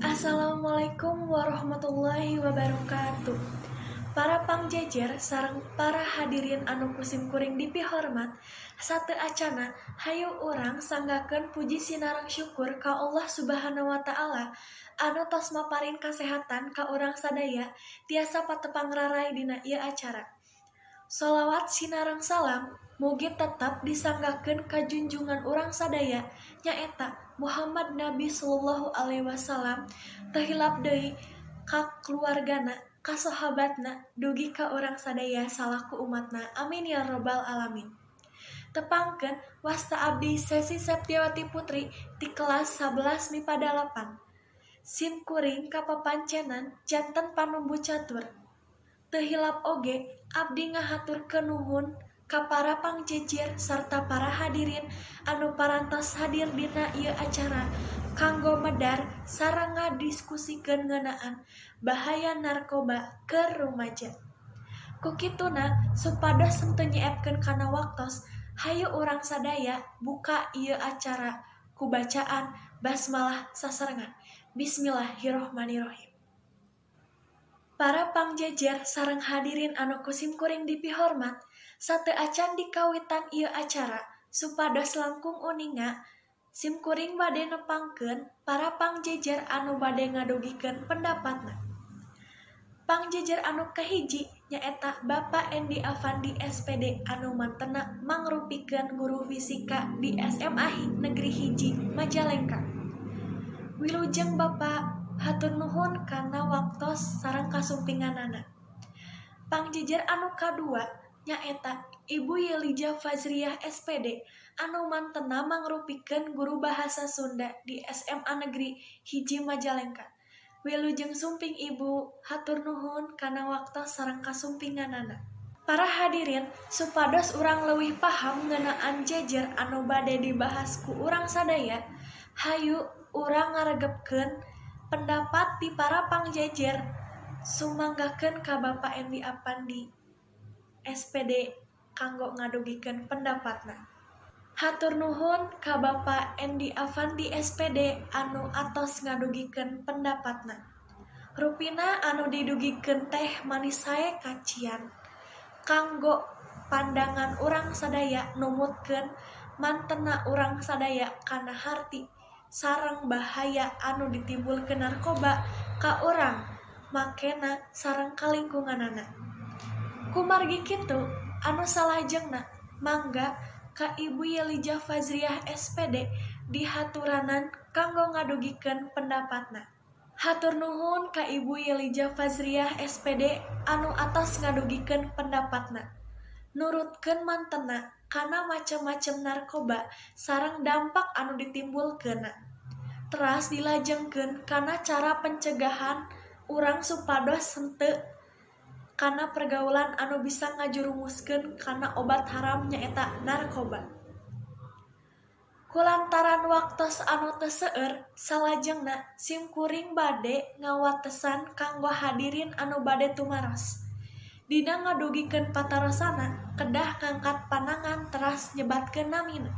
Assalamualaikum warahmatullahi wabarakatuh. Para pangjejer sareng para hadirin anu kusim kuring dipihormat, sate acana hayu urang sanggakeun puji sinareng syukur ka Allah Subhanahu wa taala anu tos maparin kasehatan ka urang sadaya tiasa patepang rarai dina ieu acara. Sholawat sinareng salam mugi tetap disanggakeun ka junjungan urang sadaya nyaeta Muhammad Nabi sallallahu alaihi wasallam, teu hilap deui ka keluargana, ka sahabatna, dugi ka urang sadaya salaku umatna. Amin ya rabbal alamin. Tepangkeun wasta abdi Sesi Septiawati Putri di kelas 11 MIPA 8. Sim kuring ka papancenan janten panumbu catur. Teu hilap oge abdi ngahaturkeun nuhun ka para pangjejer sarta para hadirin anu parantos hadir dina ieu acara kanggo medar sareng ngadiskusikeun ngeunaan bahaya narkoba keur rumaja. Kukituna supados henteu nyeepkeun kana waktos, hayu urang sadaya buka ieu acara ku bacaan basmalah sasarengan. Bismillahirrohmanirrohim. Para pangjejer sareng hadirin anu kusim kuring dipihormat, sate acan dikawitan ieu acara supados langkung uninga sim kuring bade nepangkeun para pangjejer anu bade ngadugikeun pendapatna. Pangjejer anu kahiji nyaeta Bapak Endi Afandi SPD anu mantena mangrupikeun guru fisika di SMA Negeri 1 Majalengka. Wilujeng Bapak hatur nuhun kana waktos sareng kasumpinganana. Pangjejer anu kadua nyaeta Ibu Yelija Fazriah SPD anu mantena mangrupikeun guru bahasa Sunda di SMA Negeri 1 Majalengka. Wilujeng sumping Ibu hatur nuhun kana waktos sareng kasumpinganana. Para hadirin supados urang leuwih paham ngeunaan jejer anu bade dibahas ku urang sadaya, hayu urang ngaregepkeun pendapat di para pangjejer sumanggakeun ka Bapak Endi Afandi SPD kanggo ngadugikeun pendapatna. Hatur nuhun ka Bapak Endi Afandi SPD anu atos ngadugikeun pendapatna. Rupina anu didugikeun teh manis sae kacian kanggo pandangan urang sadaya numutkeun mantena urang sadaya kana harti sareng bahaya anu ditimbulkeun narkoba ka urang makena sareng kalingkunganana. Kumargi kitu anu salajengna mangga ka Ibu Yelija Fazriah SPD dihaturanan kanggo ngadugikeun pendapatna. Hatur nuhun ka Ibu Yelija Fazriah SPD anu atos ngadugikeun pendapatna. Nurutkeun mantena kana macem-macem narkoba sareng dampak anu ditimbulkeunna. Teras dilajengkeun kana cara pencegahan urang supados henteu kana pergaulan anu bisa ngajurumuskeun kana obat haram nyaeta narkoba. Kulantaran waktos anu teu seueur, salajengna sim kuring bade ngawatesan kanggo hadirin anu bade tumaros. Dina ngadugikeun patarosana kedah ngangkat panangan teras nyebatkeun namina.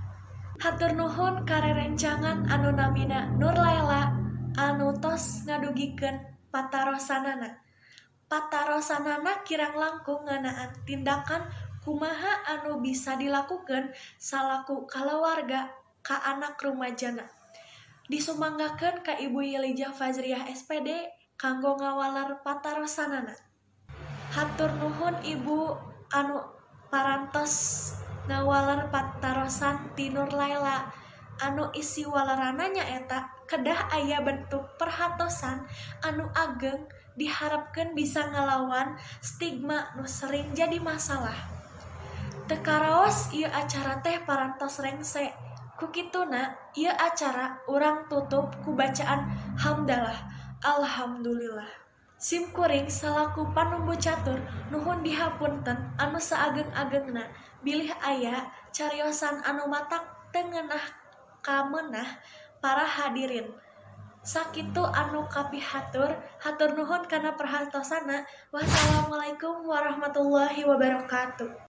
Hatur nuhun ka rerencangan anu namina Nur Laila anu tos ngadugikeun patarosanana. Patarosanana kirang langkung ngeunaan tindakan kumaha anu bisa dilakukeun salaku kalawarga ka anak rumajana. Disumanggakeun ka Ibu Yelija Fazriah SPD kanggo ngawalar patarosanana. Hatur nuhun Ibu anu parantos ngawalar patarosan ti Nur Laila anu isi walarana nyaeta kedah aya bentuk perhatosan anu ageng diharapkeun bisa ngalawan stigma nu sering jadi masalah. Teu karaos ieu acara teh parantos rengse. Kukituna ieu acara urang tutup ku bacaan hamdalah alhamdulillah. Sim kuring salaku panumbu catur nuhun dihapunten anu saageng-agengna bilih aya cariosan anu matak teu ngeunah ka meunah para hadirin. Sakitu anu kapihatur, hatur nuhun kana perhatosana. Wassalamualaikum warahmatullahi wabarakatuh.